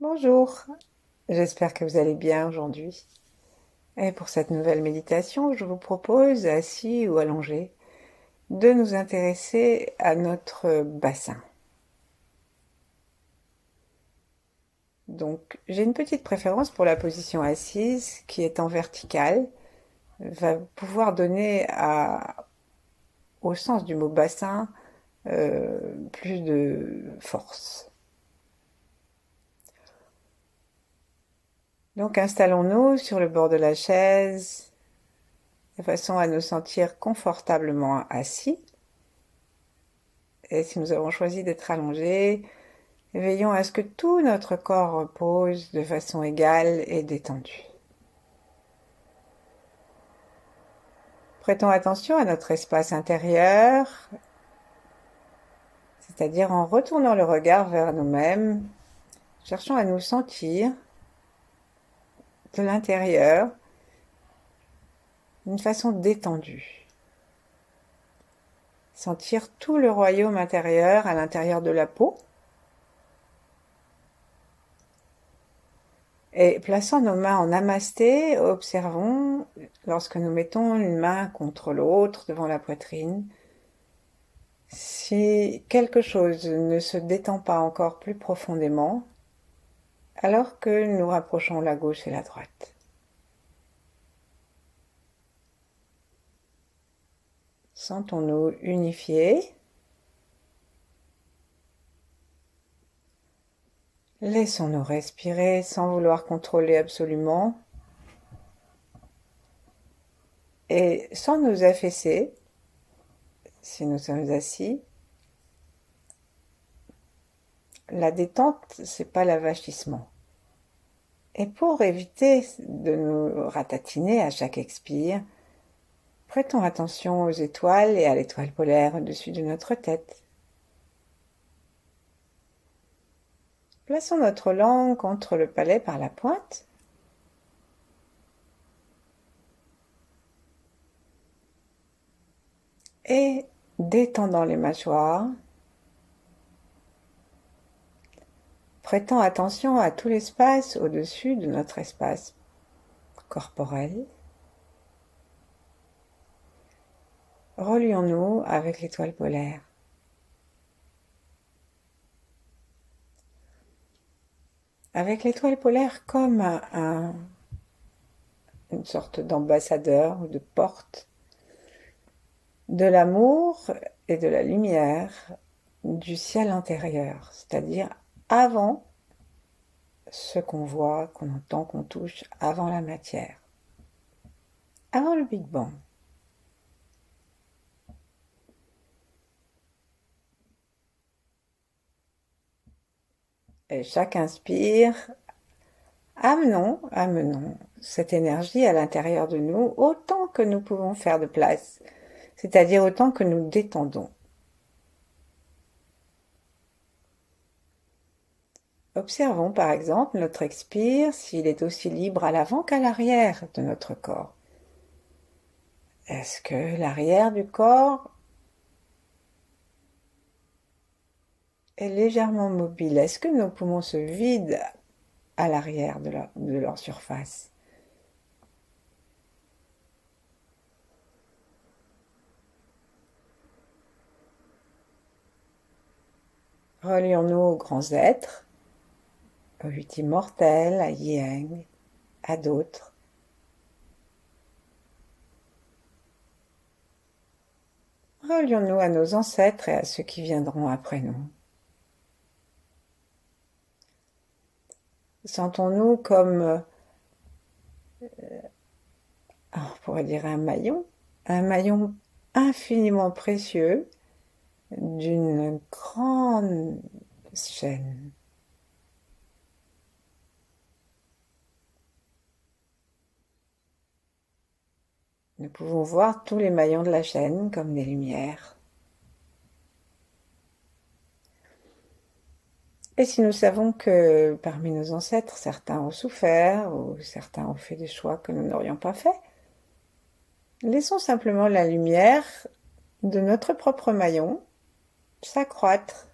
Bonjour, j'espère que vous allez bien aujourd'hui. Et pour cette nouvelle méditation, je vous propose, assis ou allongé, de nous intéresser à notre bassin. Donc, j'ai une petite préférence pour la position assise qui est en verticale, va pouvoir donner au sens du mot bassin plus de force. Donc, installons-nous sur le bord de la chaise de façon à nous sentir confortablement assis. Et si nous avons choisi d'être allongés, veillons à ce que tout notre corps repose de façon égale et détendue. Prêtons attention à notre espace intérieur, c'est-à-dire en retournant le regard vers nous-mêmes, cherchons à nous sentir de l'intérieur d'une façon détendue. Sentir tout le royaume intérieur à l'intérieur de la peau. Et plaçant nos mains en namasté, observons, lorsque nous mettons une main contre l'autre devant la poitrine, si quelque chose ne se détend pas encore plus profondément, alors que nous rapprochons la gauche et la droite. Sentons-nous unifiés. Laissons-nous respirer sans vouloir contrôler absolument et sans nous affaisser si nous sommes assis. La détente, c'est pas l'avachissement. Et pour éviter de nous ratatiner à chaque expire, prêtons attention aux étoiles et à l'étoile polaire au-dessus de notre tête. Plaçons notre langue contre le palais par la pointe. Et détendant les mâchoires, prêtant attention à tout l'espace au-dessus de notre espace corporel. Relions-nous avec l'étoile polaire. Avec l'étoile polaire comme une sorte d'ambassadeur ou de porte de l'amour et de la lumière du ciel intérieur, c'est-à-dire avant ce qu'on voit, qu'on entend, qu'on touche, avant la matière, avant le Big Bang. Et chaque inspire, amenons cette énergie à l'intérieur de nous autant que nous pouvons faire de place, c'est-à-dire autant que nous détendons. Observons par exemple notre expire s'il est aussi libre à l'avant qu'à l'arrière de notre corps. Est-ce que l'arrière du corps est légèrement mobile? Est-ce que nos poumons se vident à l'arrière de leur surface? Relions-nous aux grands êtres, aux huit immortels, à Yang, à d'autres. Relions-nous à nos ancêtres et à ceux qui viendront après nous. Sentons-nous comme, on pourrait dire un maillon infiniment précieux d'une grande chaîne. Nous pouvons voir tous les maillons de la chaîne comme des lumières. Et si nous savons que parmi nos ancêtres, certains ont souffert ou certains ont fait des choix que nous n'aurions pas faits, laissons simplement la lumière de notre propre maillon s'accroître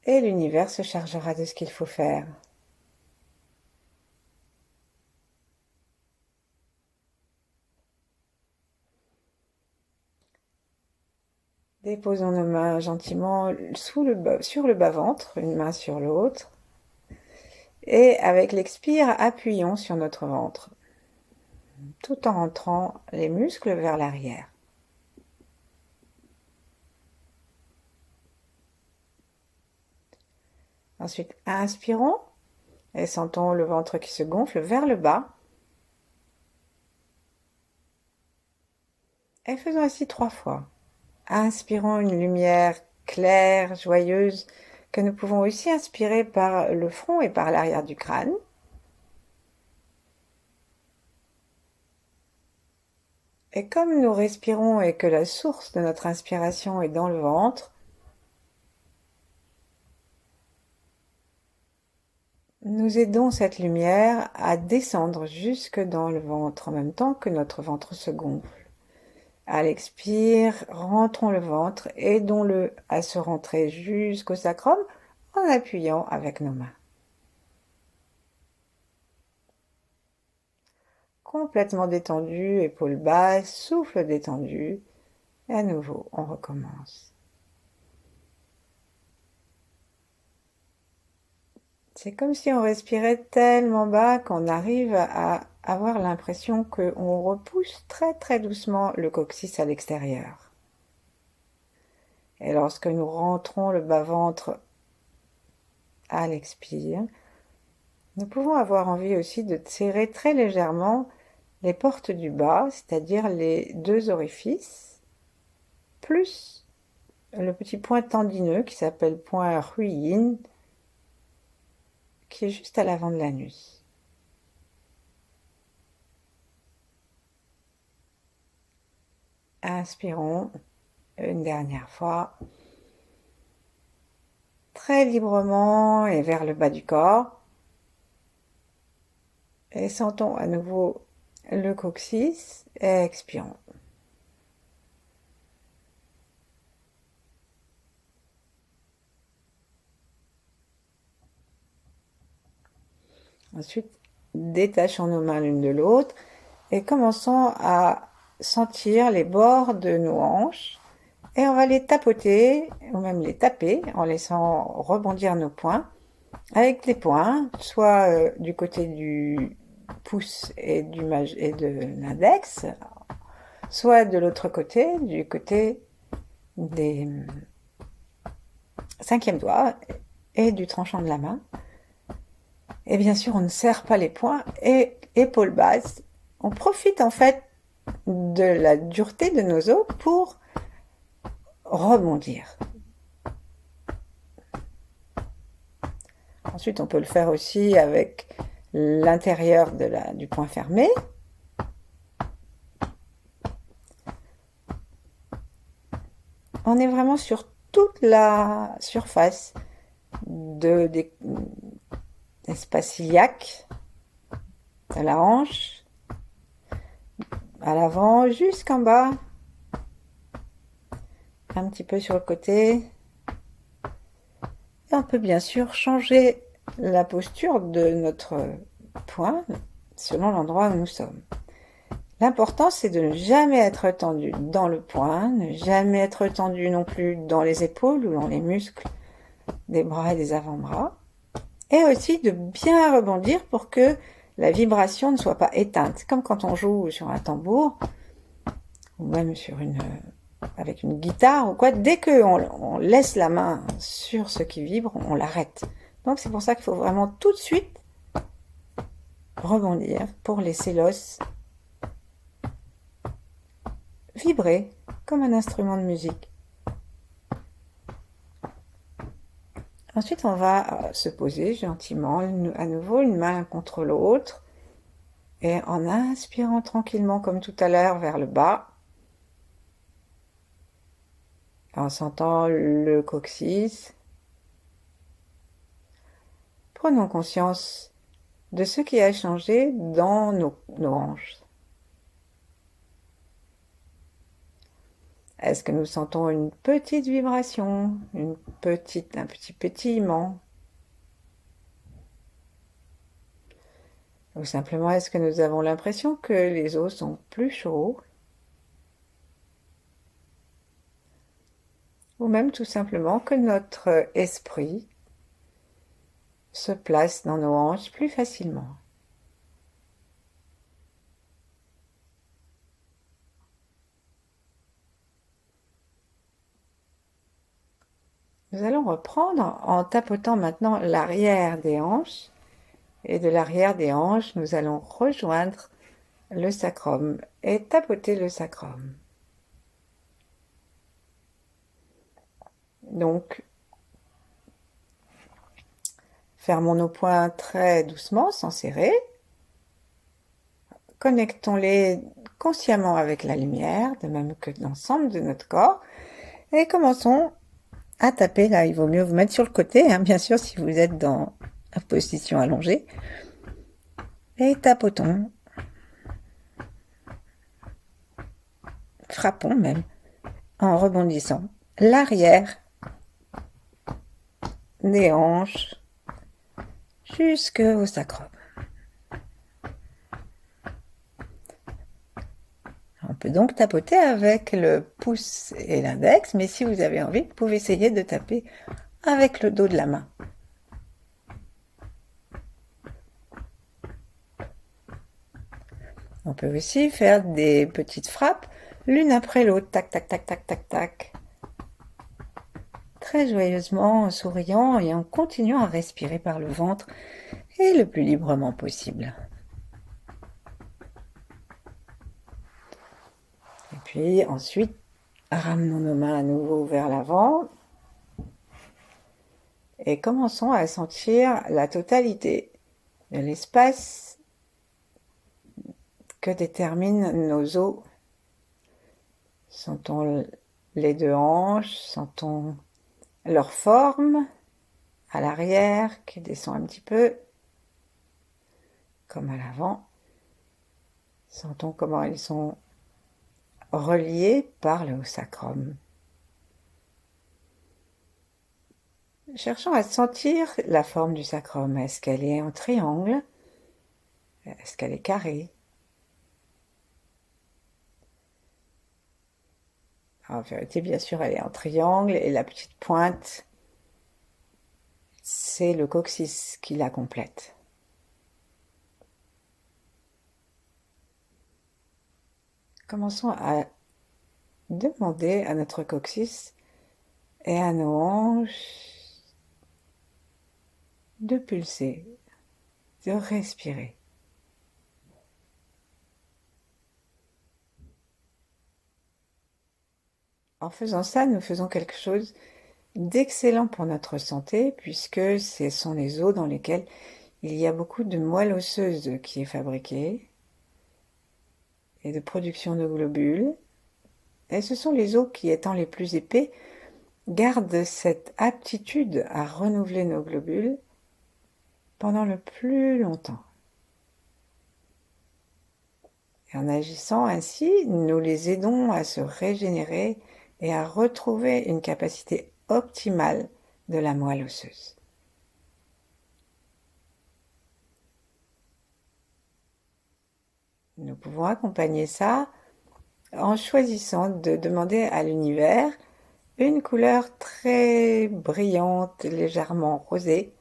et l'univers se chargera de ce qu'il faut faire. Déposons nos mains gentiment sur le bas-ventre, une main sur l'autre. Et avec l'expire, appuyons sur notre ventre, tout en rentrant les muscles vers l'arrière. Ensuite, inspirons et sentons le ventre qui se gonfle vers le bas. Et faisons ainsi 3 fois. Inspirons une lumière claire, joyeuse, que nous pouvons aussi inspirer par le front et par l'arrière du crâne. Et comme nous respirons et que la source de notre inspiration est dans le ventre, nous aidons cette lumière à descendre jusque dans le ventre en même temps que notre ventre se gonfle. À l'expire, rentrons le ventre, aidons-le à se rentrer jusqu'au sacrum en appuyant avec nos mains. Complètement détendu, épaules basses, souffle détendu. Et à nouveau, on recommence. C'est comme si on respirait tellement bas qu'on arrive à avoir l'impression qu'on repousse très très doucement le coccyx à l'extérieur. Et lorsque nous rentrons le bas-ventre à l'expire, nous pouvons avoir envie aussi de serrer très légèrement les portes du bas, c'est-à-dire les 2 orifices, plus le petit point tendineux qui s'appelle point Huiyin, qui est juste à l'avant de l'anus. Inspirons une dernière fois, très librement et vers le bas du corps. Et sentons à nouveau le coccyx et expirons. Ensuite, détachons nos mains l'une de l'autre et commençons à sentir les bords de nos hanches et on va les tapoter ou même les taper en laissant rebondir nos poings avec les poings, soit du côté du pouce et de l'index, soit de l'autre côté, du côté des 5e doigts et du tranchant de la main. Et bien sûr, on ne serre pas les poings et épaules basses. On profite en fait de la dureté de nos os pour rebondir. Ensuite, on peut le faire aussi avec l'intérieur du poing fermé. On est vraiment sur toute la surface des espace iliaque, à la hanche, à l'avant, jusqu'en bas, un petit peu sur le côté. Et on peut bien sûr changer la posture de notre poing selon l'endroit où nous sommes. L'important, c'est de ne jamais être tendu dans le poing, ne jamais être tendu non plus dans les épaules ou dans les muscles des bras et des avant-bras. Et aussi de bien rebondir pour que la vibration ne soit pas éteinte. Comme quand on joue sur un tambour, ou même avec une guitare ou quoi, dès qu'on laisse la main sur ce qui vibre, on l'arrête. Donc c'est pour ça qu'il faut vraiment tout de suite rebondir pour laisser l'os vibrer comme un instrument de musique. Ensuite, on va se poser gentiment, à nouveau une main contre l'autre, et en inspirant tranquillement comme tout à l'heure vers le bas, en sentant le coccyx, prenons conscience de ce qui a changé dans nos hanches. Est-ce que nous sentons une petite vibration, un petit pétillement? Ou simplement, est-ce que nous avons l'impression que les os sont plus chauds? Ou même tout simplement que notre esprit se place dans nos hanches plus facilement. Nous allons reprendre en tapotant maintenant l'arrière des hanches. Et de l'arrière des hanches, nous allons rejoindre le sacrum et tapoter le sacrum. Donc, fermons nos poings très doucement, sans serrer. Connectons-les consciemment avec la lumière, de même que l'ensemble de notre corps. Et commençons à taper. Là, il vaut mieux vous mettre sur le côté, hein, bien sûr, si vous êtes dans la position allongée. Et tapotons. Frappons même, en rebondissant. L'arrière des hanches jusqu'au sacrum. On peut donc tapoter avec le pouce et l'index, mais si vous avez envie, vous pouvez essayer de taper avec le dos de la main. On peut aussi faire des petites frappes, l'une après l'autre, tac, tac, tac, tac, tac, tac. Très joyeusement, en souriant et en continuant à respirer par le ventre et le plus librement possible. Et puis ensuite, ramenons nos mains à nouveau vers l'avant et commençons à sentir la totalité de l'espace que déterminent nos os. Sentons les deux hanches, sentons leur forme à l'arrière qui descend un petit peu, comme à l'avant. Sentons comment ils sont reliés par le haut sacrum. Cherchons à sentir la forme du sacrum. Est-ce qu'elle est en triangle? Est-ce qu'elle est carrée? En vérité, bien sûr, elle est en triangle et la petite pointe, c'est le coccyx qui la complète. Commençons à demander à notre coccyx et à nos hanches de pulser, de respirer. En faisant ça, nous faisons quelque chose d'excellent pour notre santé, puisque ce sont les os dans lesquels il y a beaucoup de moelle osseuse qui est fabriquée et de production de globules. Et ce sont les os qui, étant les plus épais, gardent cette aptitude à renouveler nos globules pendant le plus longtemps. Et en agissant ainsi, nous les aidons à se régénérer et à retrouver une capacité optimale de la moelle osseuse. Nous pouvons accompagner ça en choisissant de demander à l'univers une couleur très brillante, légèrement rosée,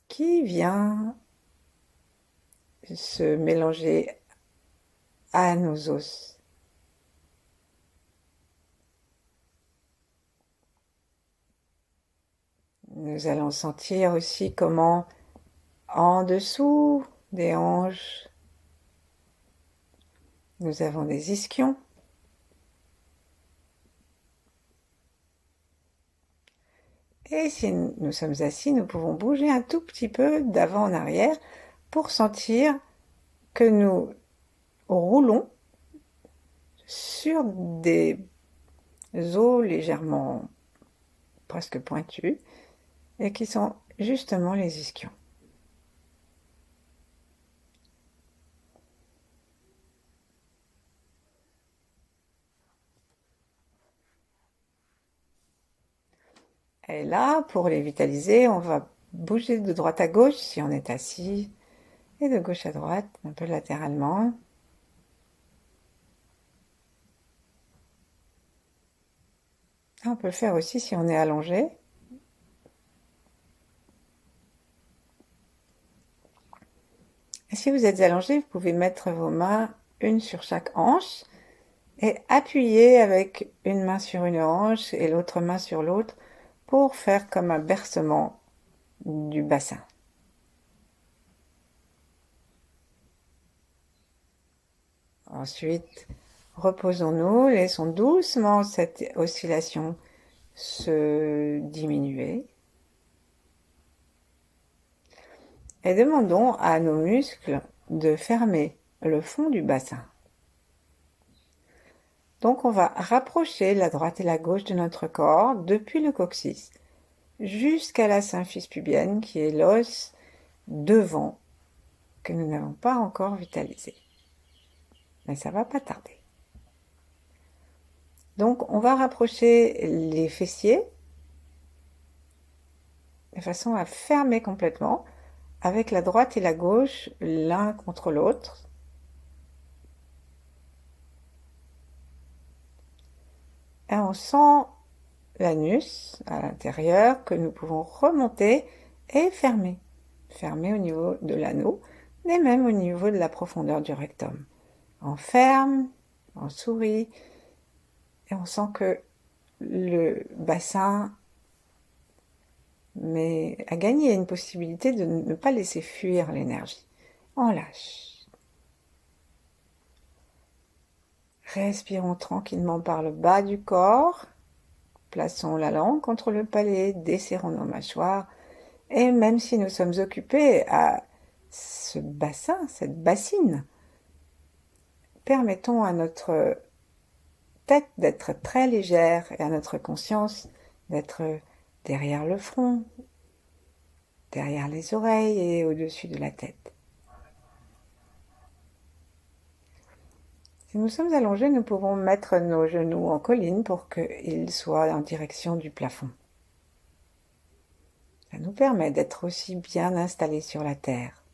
qui vient se mélanger à nos os. Nous allons sentir aussi comment en dessous des hanches, nous avons des ischions. Et si nous sommes assis, nous pouvons bouger un tout petit peu d'avant en arrière pour sentir que nous roulons sur des os légèrement presque pointus et qui sont justement les ischions. Et là, pour les vitaliser, on va bouger de droite à gauche si on est assis, et de gauche à droite, un peu latéralement. On peut le faire aussi si on est allongé. Et si vous êtes allongé, vous pouvez mettre vos mains une sur chaque hanche et appuyer avec une main sur une hanche et l'autre main sur l'autre pour faire comme un bercement du bassin. Ensuite, reposons-nous, laissons doucement cette oscillation se diminuer et demandons à nos muscles de fermer le fond du bassin. Donc on va rapprocher la droite et la gauche de notre corps depuis le coccyx jusqu'à la symphyse pubienne qui est l'os devant que nous n'avons pas encore vitalisé. Mais ça va pas tarder. Donc on va rapprocher les fessiers de façon à fermer complètement avec la droite et la gauche l'un contre l'autre. Et on sent l'anus à l'intérieur que nous pouvons remonter et fermer. Fermer au niveau de l'anneau, mais même au niveau de la profondeur du rectum. On ferme, on sourit, et on sent que le bassin a gagné une possibilité de ne pas laisser fuir l'énergie. On lâche. Respirons tranquillement par le bas du corps. Plaçons la langue contre le palais, desserrons nos mâchoires. Et même si nous sommes occupés à ce bassin, cette bassine, permettons à notre tête d'être très légère et à notre conscience d'être derrière le front, derrière les oreilles et au-dessus de la tête. Si nous sommes allongés, nous pouvons mettre nos genoux en colline pour qu'ils soient en direction du plafond. Ça nous permet d'être aussi bien installés sur la terre.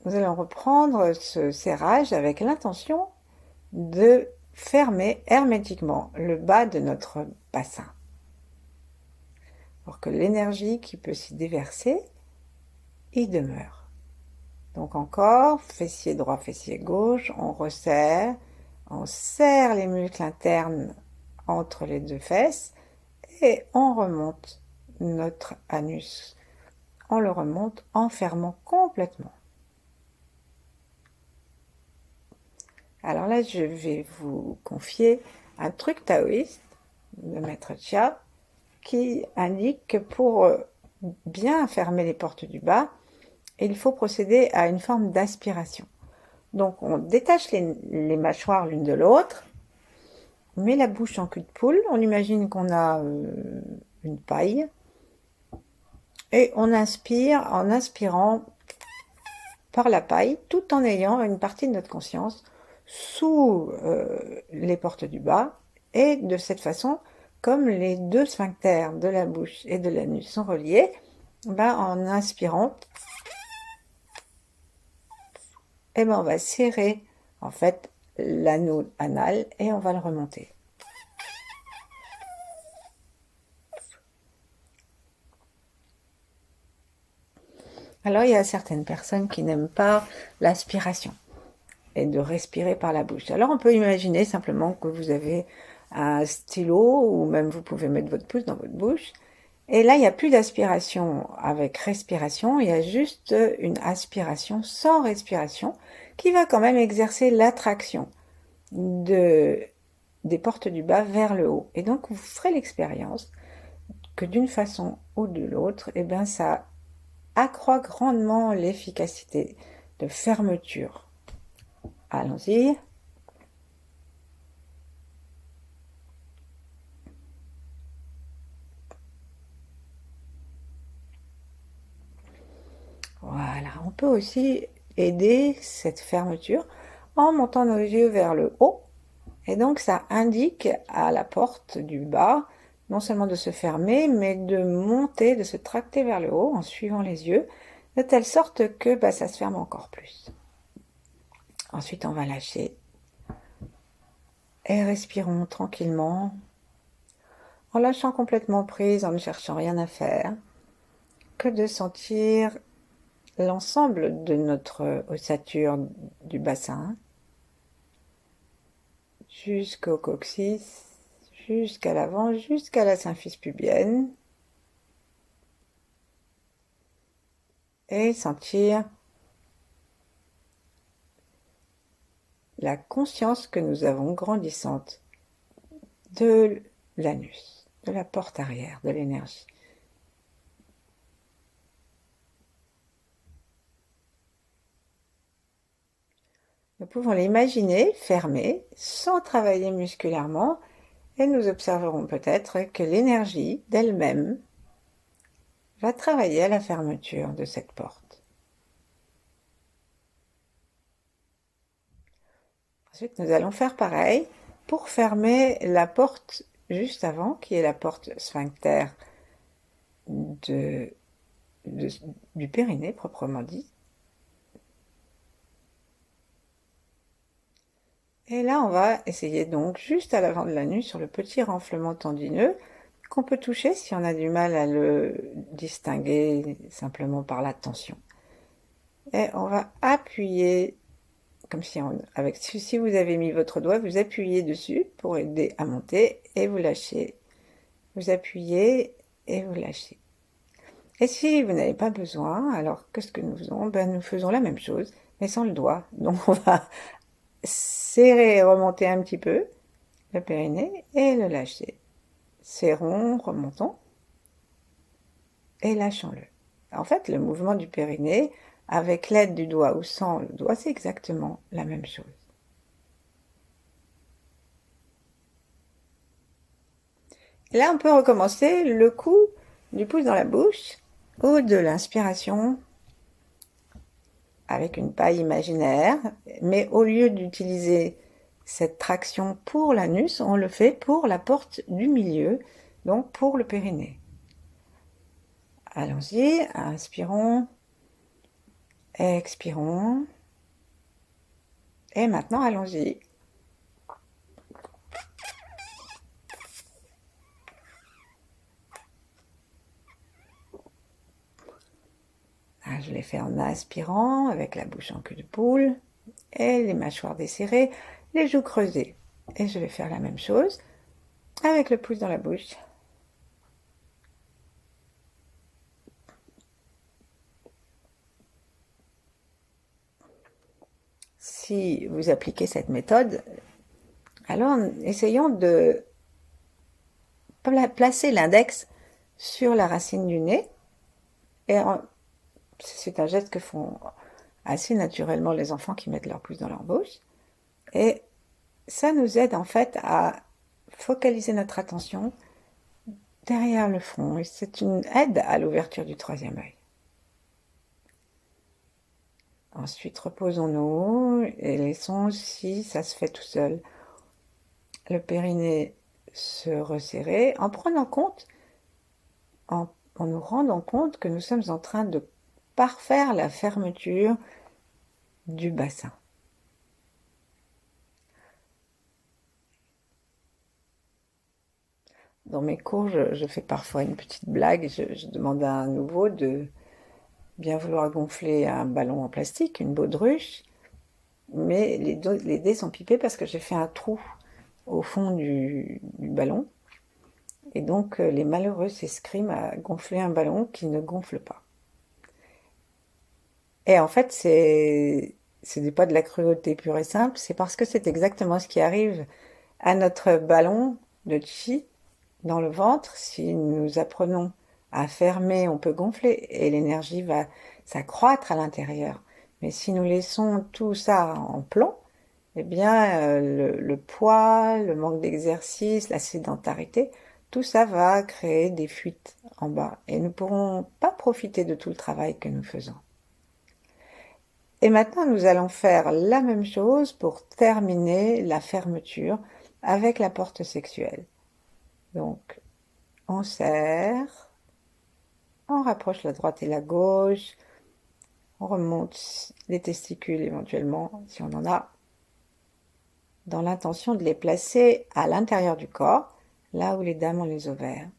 Nous allons reprendre ce serrage avec l'intention de fermer hermétiquement le bas de notre bassin pour que l'énergie qui peut s'y déverser y demeure. Donc encore, fessier droit, fessier gauche, on resserre, on serre les muscles internes entre les deux fesses et on remonte notre anus. On le remonte en fermant complètement. Alors là, je vais vous confier un truc taoïste de Maître Chia qui indique que pour bien fermer les portes du bas, il faut procéder à une forme d'aspiration. Donc on détache les mâchoires l'une de l'autre, on met la bouche en cul de poule, on imagine qu'on a une paille, et on inspire en inspirant par la paille, tout en ayant une partie de notre conscience sous les portes du bas, et de cette façon, comme les deux sphincters de la bouche et de l'anus sont reliés, en inspirant, on va serrer en fait l'anneau anal et on va le remonter. Alors il y a certaines personnes qui n'aiment pas l'aspiration et de respirer par la bouche. Alors on peut imaginer simplement que vous avez un stylo ou même vous pouvez mettre votre pouce dans votre bouche. Et là, il n'y a plus d'aspiration avec respiration, il y a juste une aspiration sans respiration qui va quand même exercer l'attraction des portes du bas vers le haut. Et donc, vous ferez l'expérience que d'une façon ou de l'autre, ça accroît grandement l'efficacité de fermeture. Allons-y. Voilà, on peut aussi aider cette fermeture en montant nos yeux vers le haut. Et donc ça indique à la porte du bas non seulement de se fermer, mais de monter, de se tracter vers le haut en suivant les yeux, de telle sorte que ça se ferme encore plus. Ensuite, on va lâcher et respirons tranquillement, en lâchant complètement prise, en ne cherchant rien à faire, que de sentir l'ensemble de notre ossature du bassin, jusqu'au coccyx, jusqu'à l'avant, jusqu'à la symphyse pubienne, et sentir la conscience que nous avons grandissante de l'anus, de la porte arrière, de l'énergie. Nous pouvons l'imaginer fermé, sans travailler musculairement, et nous observerons peut-être que l'énergie d'elle-même va travailler à la fermeture de cette porte. Ensuite, nous allons faire pareil pour fermer la porte juste avant, qui est la porte sphincter du périnée proprement dit. Et là, on va essayer donc juste à l'avant de l'anus sur le petit renflement tendineux qu'on peut toucher si on a du mal à le distinguer simplement par la tension. Et on va appuyer, comme si si vous avez mis votre doigt, vous appuyez dessus pour aider à monter et vous lâchez. Vous appuyez et vous lâchez. Et si vous n'avez pas besoin, alors qu'est-ce que nous faisons? Nous faisons la même chose, mais sans le doigt. Donc on va serrer et remonter un petit peu le périnée et le lâcher. Serrons, remontons et lâchons-le. En fait, le mouvement du périnée, avec l'aide du doigt ou sans le doigt, c'est exactement la même chose. Et là, on peut recommencer le coup du pouce dans la bouche ou de l'inspiration avec une paille imaginaire, mais au lieu d'utiliser cette traction pour l'anus, on le fait pour la porte du milieu, donc pour le périnée. Allons-y, inspirons, expirons, et maintenant allons-y. Je l'ai fait en inspirant, avec la bouche en cul de poule, et les mâchoires desserrées, les joues creusées. Et je vais faire la même chose avec le pouce dans la bouche. Si vous appliquez cette méthode, alors essayons de placer l'index sur la racine du nez. Et c'est un geste que font assez naturellement les enfants qui mettent leur pouce dans leur bouche. Et ça nous aide en fait à focaliser notre attention derrière le front. Et c'est une aide à l'ouverture du troisième œil. Ensuite, reposons-nous et laissons, si ça se fait tout seul, le périnée se resserrer en prenant compte, en nous rendant compte que nous sommes en train de parfaire la fermeture du bassin. Dans mes cours, je fais parfois une petite blague, je demande à un nouveau de bien vouloir gonfler un ballon en plastique, une baudruche, mais les dés sont pipés parce que j'ai fait un trou au fond du ballon. Et donc, les malheureux s'escriment à gonfler un ballon qui ne gonfle pas. Et en fait, ce n'est pas de la cruauté pure et simple, c'est parce que c'est exactement ce qui arrive à notre ballon de chi dans le ventre. Si nous apprenons à fermer, on peut gonfler et l'énergie va s'accroître à l'intérieur. Mais si nous laissons tout ça en plan, eh bien, le poids, le manque d'exercice, la sédentarité, tout ça va créer des fuites en bas et nous ne pourrons pas profiter de tout le travail que nous faisons. Et maintenant, nous allons faire la même chose pour terminer la fermeture avec la porte sexuelle. Donc, On serre, on rapproche la droite et la gauche, on remonte les testicules éventuellement, si on en a, dans l'intention de les placer à l'intérieur du corps, là où les dames ont les ovaires.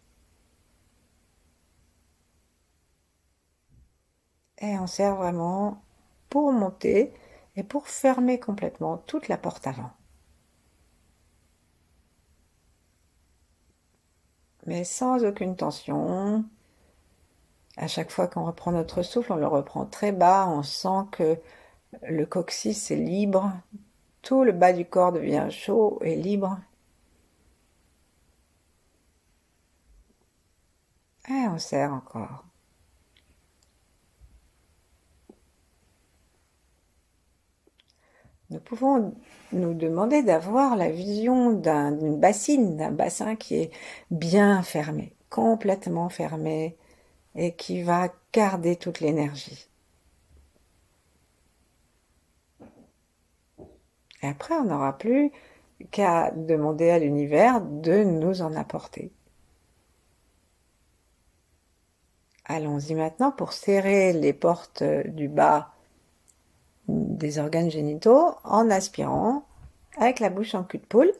Et on serre vraiment pour monter et pour fermer complètement toute la porte avant. Mais sans aucune tension. À chaque fois qu'on reprend notre souffle, on le reprend très bas. On sent que le coccyx est libre. Tout le bas du corps devient chaud et libre. Et on serre encore. Nous pouvons nous demander d'avoir la vision d'une bassine, d'un bassin qui est bien fermé, complètement fermé, et qui va garder toute l'énergie. Et après, on n'aura plus qu'à demander à l'univers de nous en apporter. Allons-y maintenant pour serrer les portes du bas des organes génitaux en aspirant avec la bouche en cul de poule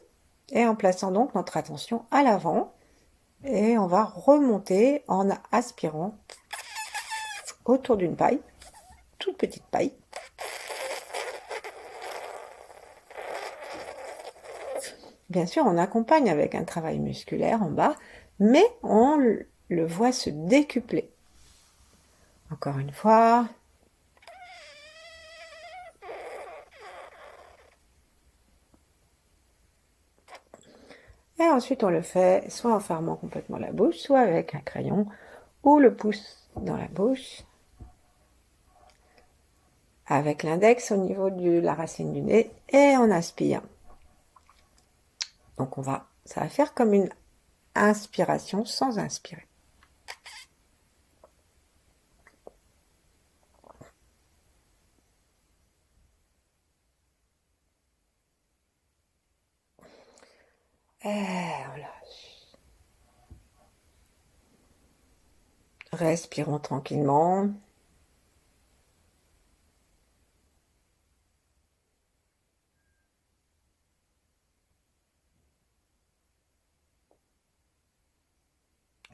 et en plaçant donc notre attention à l'avant. Et on va remonter en aspirant autour d'une paille, toute petite paille. Bien sûr, on accompagne avec un travail musculaire en bas, mais on le voit se décupler. Encore une fois. Et ensuite, on le fait soit en fermant complètement la bouche, soit avec un crayon ou le pouce dans la bouche, avec l'index au niveau de la racine du nez, et on aspire. Donc ça va faire comme une inspiration sans inspirer. Et on lâche. Respirons tranquillement.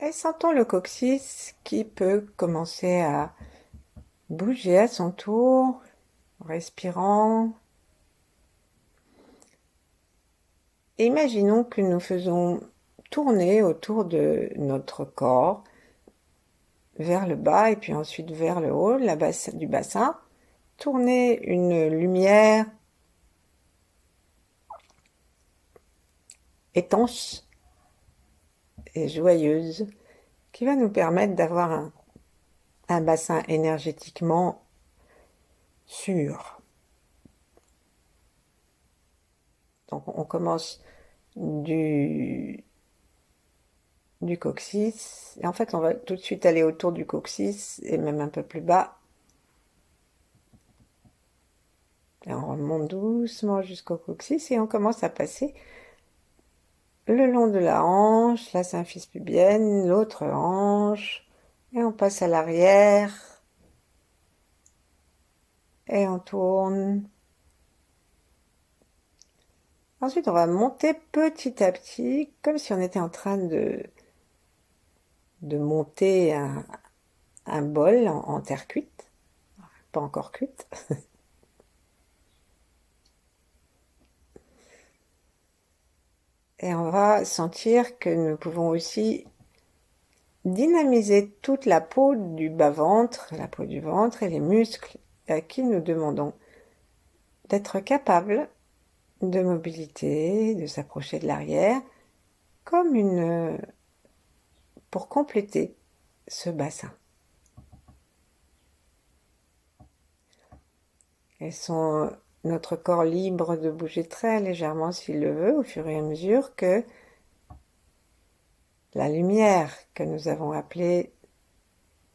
Et sentons le coccyx qui peut commencer à bouger à son tour, respirant. Et imaginons que nous faisons tourner autour de notre corps vers le bas et puis ensuite vers le haut du bassin. Tourner une lumière étanche et joyeuse qui va nous permettre d'avoir un bassin énergétiquement sûr. Donc on commence du coccyx. Et en fait, on va tout de suite aller autour du coccyx et même un peu plus bas. Et on remonte doucement jusqu'au coccyx et on commence à passer le long de la hanche, la symphyse pubienne, l'autre hanche. Et on passe à l'arrière. Et on tourne. Ensuite, on va monter petit à petit, comme si on était en train de monter un bol en terre cuite. Pas encore cuite. Et on va sentir que nous pouvons aussi dynamiser toute la peau du bas-ventre, la peau du ventre et les muscles à qui nous demandons d'être capables de mobilité, de s'approcher de l'arrière, comme pour compléter ce bassin. Laissons notre corps libre de bouger très légèrement s'il le veut, au fur et à mesure que la lumière que nous avons appelée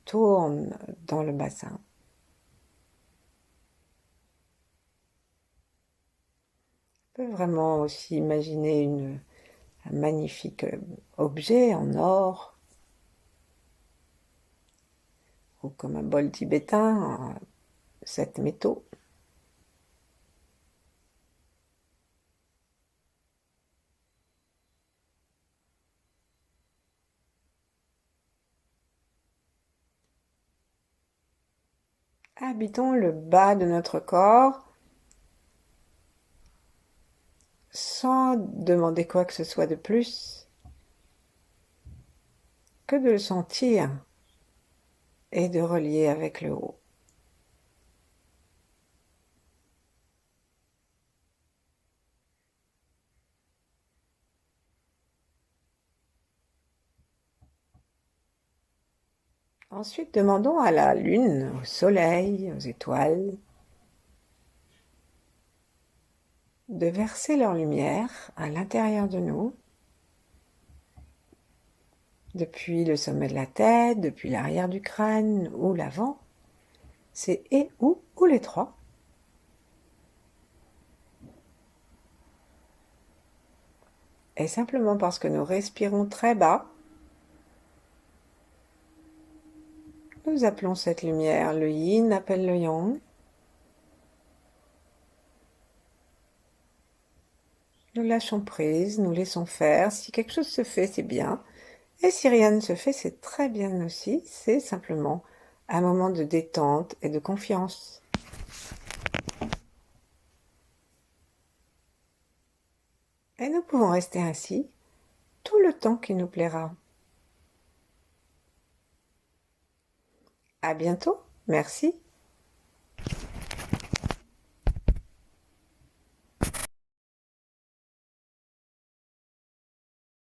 tourne dans le bassin. On peut vraiment aussi imaginer un magnifique objet en or, ou comme un bol tibétain, 7 métaux. Habitons le bas de notre corps sans demander quoi que ce soit de plus que de le sentir et de relier avec le haut. Ensuite, demandons à la lune, au soleil, aux étoiles, de verser leur lumière à l'intérieur de nous, depuis le sommet de la tête, depuis l'arrière du crâne ou l'avant. C'est et ou les trois. Et simplement parce que nous respirons très bas, nous appelons cette lumière le yin appelle le yang. Nous lâchons prise, nous laissons faire. Si quelque chose se fait, c'est bien. Et si rien ne se fait, c'est très bien aussi. C'est simplement un moment de détente et de confiance. Et nous pouvons rester ainsi tout le temps qu'il nous plaira. À bientôt. Merci.